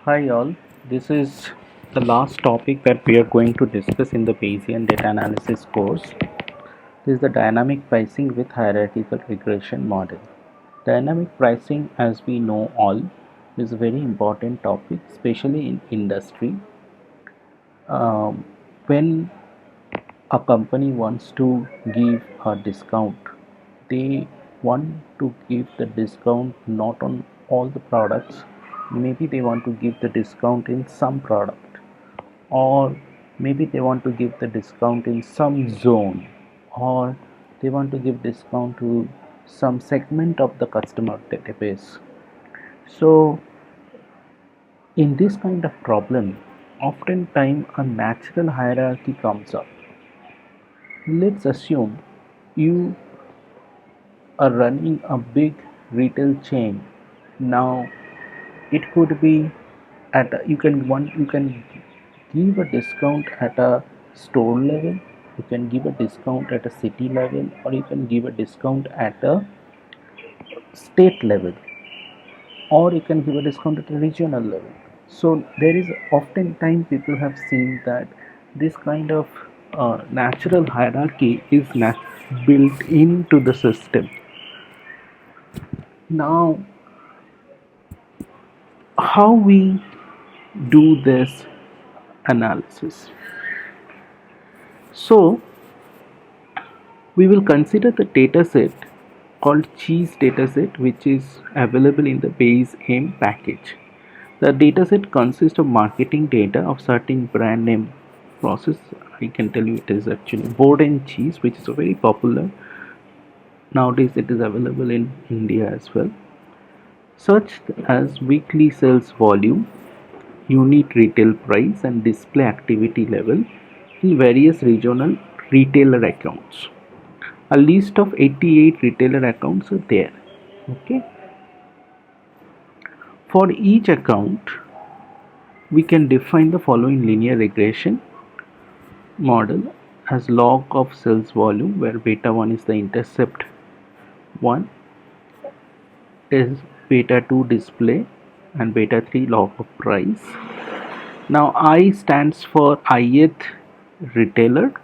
Hi all, this is the last topic that we are going to discuss in the Bayesian data analysis course. This is the dynamic pricing with hierarchical regression model. Dynamic pricing, as we know all, is a very important topic, especially in industry. When a company wants to give a discount, they want to give the discount not on all the products. Maybe they want to give the discount in some product, or maybe they want to give the discount in some zone, or they want to give discount to some segment of the customer database. So in this kind of problem, oftentimes a natural hierarchy comes up. Let's assume you are running a big retail chain. Now it could be you can give a discount at a store level, you can give a discount at a city level, or you can give a discount at a state level, or you can give a discount at a regional level. So there is oftentimes people have seen that this kind of natural hierarchy is built into the system. Now how we do this analysis? So we will consider the dataset called cheese dataset, which is available in the Bayes AIM package. The dataset consists of marketing data of certain brand name process. I can tell you it is actually Borden cheese, which is a very popular. Nowadays it is available in India as well. Such as weekly sales volume, unit retail price, and display activity level in various regional retailer accounts. A list of 88 retailer accounts are there. Okay. For each account, we can define the following linear regression model as log of sales volume, where beta 1 is the intercept 1, is beta 2 display, and beta 3 log of price. Now I stands for ith retailer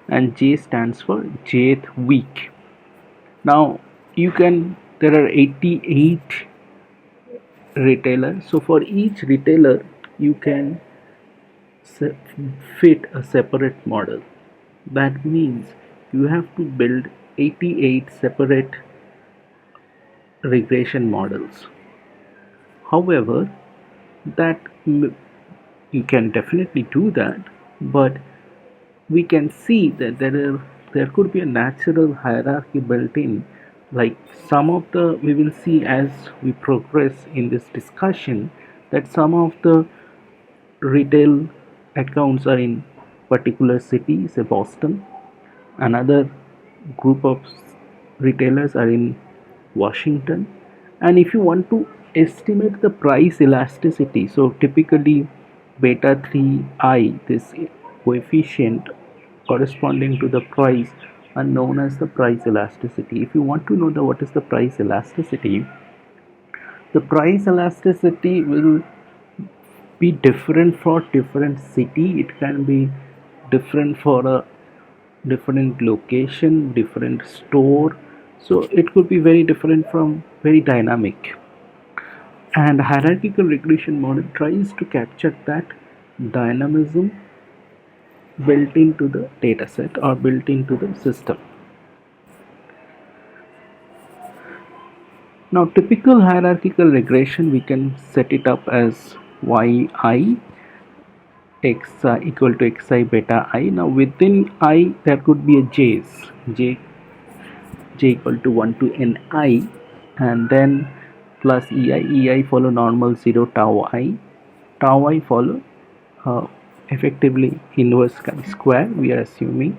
and J stands for jth week. Now you can there are 88 retailers, so for each retailer you can fit a separate model. That means you have to build 88 separate regression models. However, that you can definitely do that, but we can see that there could be a natural hierarchy built in. Like some of the we will see as we progress in this discussion that some of the retail accounts are in particular city, say Boston. Another group of retailers are in Washington. And if you want to estimate the price elasticity, so typically beta 3i, this coefficient corresponding to the price, are known as the price elasticity. If you want to know what is the price elasticity, the price elasticity will be different for different city. It can be different for a different location, different store, so it could be very different from very dynamic. And hierarchical regression model tries to capture that dynamism built into the dataset or built into the system. Now typical hierarchical regression, we can set it up as yi xi equal to xi beta I. Now within I there could be a j equal to 1 to ni, and then plus ei follow normal 0 tau I follow effectively inverse chi square, we are assuming,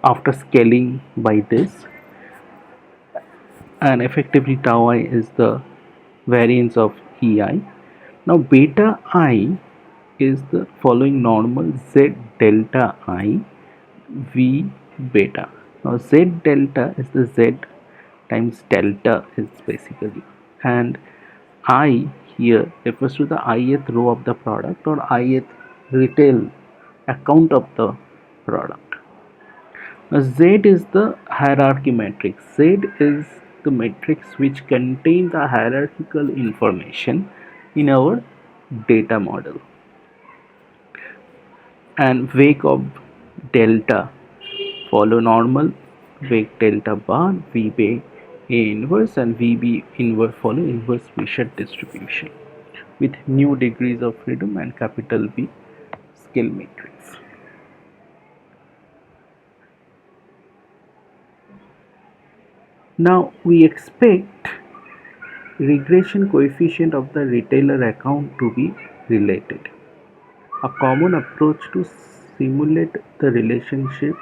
after scaling by this, and effectively tau I is the variance of ei. Now beta I is the following normal z delta I v beta. Now z delta is the z times delta is basically, and I here refers to the ith row of the product or ith retail account of the product. Now, Z is the hierarchy matrix. Z is the matrix which contains the hierarchical information in our data model. And wake of delta follow normal, wake delta bar, VB A inverse, and VB inverse follow inverse Wishart distribution with new degrees of freedom and capital V scale matrix. Now we expect regression coefficient of the retailer account to be related. A common approach to simulate the relationship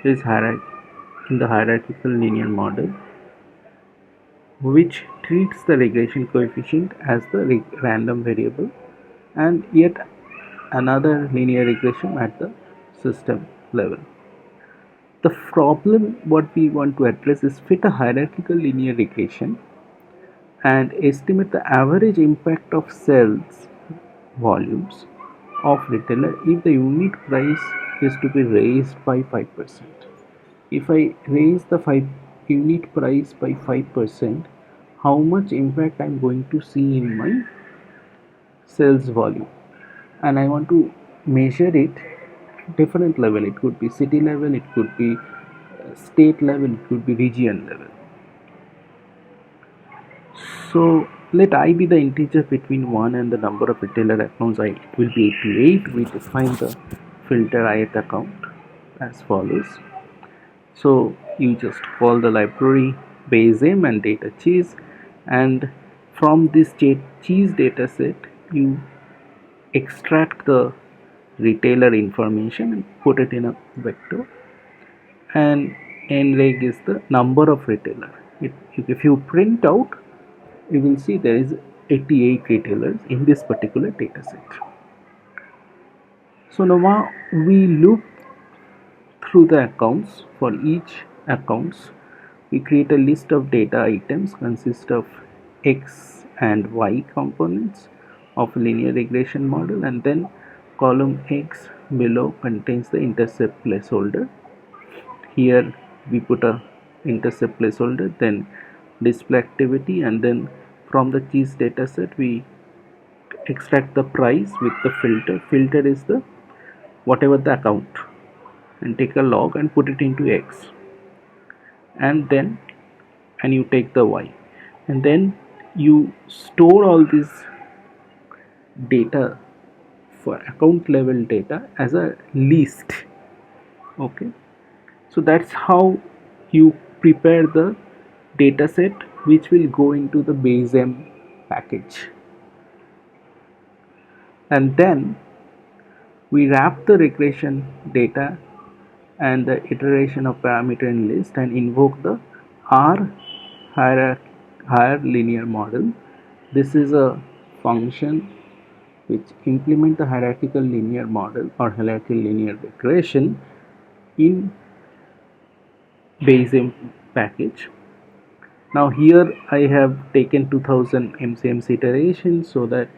is in the hierarchical linear model, which treats the regression coefficient as the random variable and yet another linear regression at the system level. The problem what we want to address is fit a hierarchical linear regression and estimate the average impact of sales volumes of retailer if the unit price is to be raised by 5%. If I raise the unit price by 5%, how much impact I'm going to see in my sales volume? And I want to measure it different level. It could be city level, it could be state level, it could be region level. So let I be the integer between 1 and the number of retailer accounts. I will be 88. We define the filter ith account as follows. So you just call the library baseM and data cheese, and from this cheese data set you extract the retailer information and put it in a vector, and nreg is the number of retailer. If you print out, you will see there is 88 retailers in this particular data set. So now we loop through the accounts. For each accounts we create a list of data items consist of x and y components of linear regression model, and then column x below contains the intercept placeholder. Here we put a intercept placeholder, then display activity, and then from the cheese dataset we extract the price with the filter is the whatever the account, and take a log and put it into x, and you take the y, and then you store all this data for account level data as a list. Okay, so that's how you prepare the data set which will go into the baseM package, and then we wrap the regression data and the iteration of parameter in list and invoke the R higher linear model. This is a function which implement the hierarchical linear model or hierarchical linear regression in baseM package. Now here I have taken 2000 MCMC iterations so that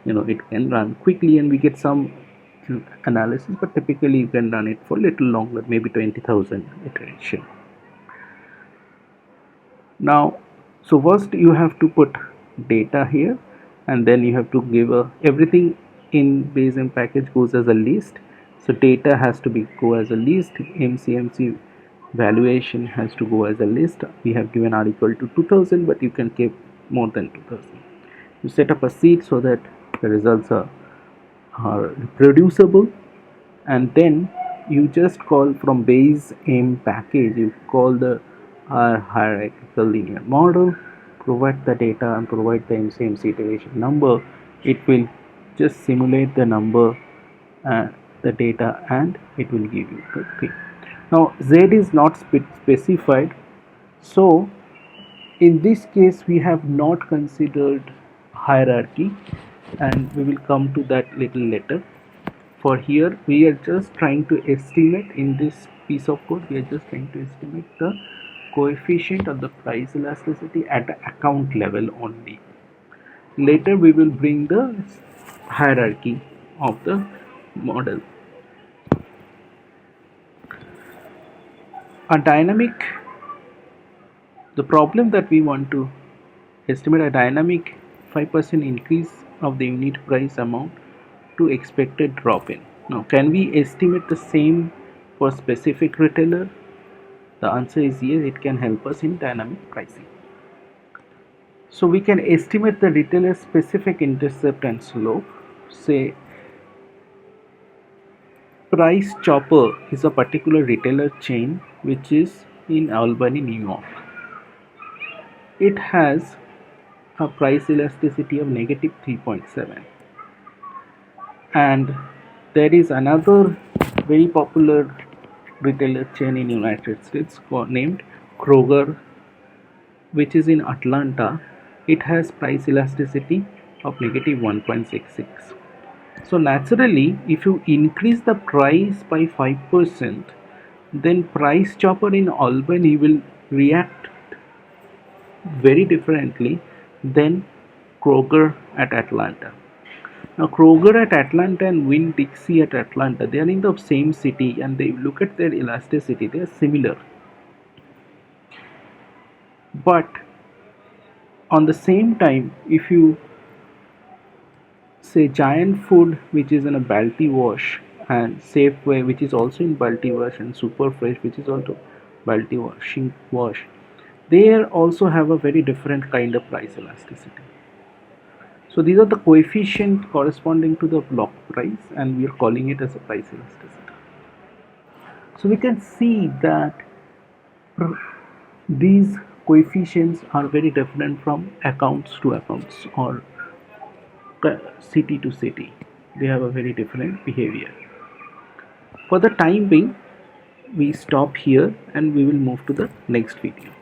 it can run quickly and we get some analysis, but typically you can run it for a little longer, maybe 20,000 iteration. Now so first you have to put data here, and then you have to give everything in baseM package goes as a list. So data has to go as a list, MCMC valuation has to go as a list. We have given r equal to 2000, but you can keep more than 2000. You set up a seed so that the results are reproducible, and then you just call from baseM package, you call the hierarchical linear model, provide the data and provide the MCMC iteration number. It will just simulate the number, the data, and it will give you the thing. Now Z is not specified, so in this case we have not considered hierarchy, and we will come to that little later. For here we are just trying to estimate, in this piece of code we are just trying to estimate the coefficient of the price elasticity at the account level only. Later we will bring the hierarchy of the model. A dynamic, the problem that we want to estimate a dynamic 5% increase of the unit price amount to expected drop in. Now, can we estimate the same for specific retailer? The answer is yes, it can help us in dynamic pricing. So we can estimate the retailer specific intercept and slope. Say Price Chopper is a particular retailer chain which is in Albany, New York. It has a price elasticity of negative 3.7, and there is another very popular retailer chain in United States named Kroger, which is in Atlanta. It has price elasticity of negative 1.66. So naturally, if you increase the price by 5%, then Price Chopper in Albany will react very differently than Kroger at Atlanta. Now, Kroger at Atlanta and Winn-Dixie at Atlanta, they are in the same city, and they look at their elasticity, they are similar. But on the same time, if you say Giant Food, which is in a Balti Wash, and Safeway, which is also in Balti Wash, and Super Fresh, which is also Balti Wash, they also have a very different kind of price elasticity. So these are the coefficient corresponding to the block price, and we are calling it as a price elasticity. So we can see that these coefficients are very different from accounts to accounts or city to city. They have a very different behavior. For the time being, we stop here and we will move to the next video.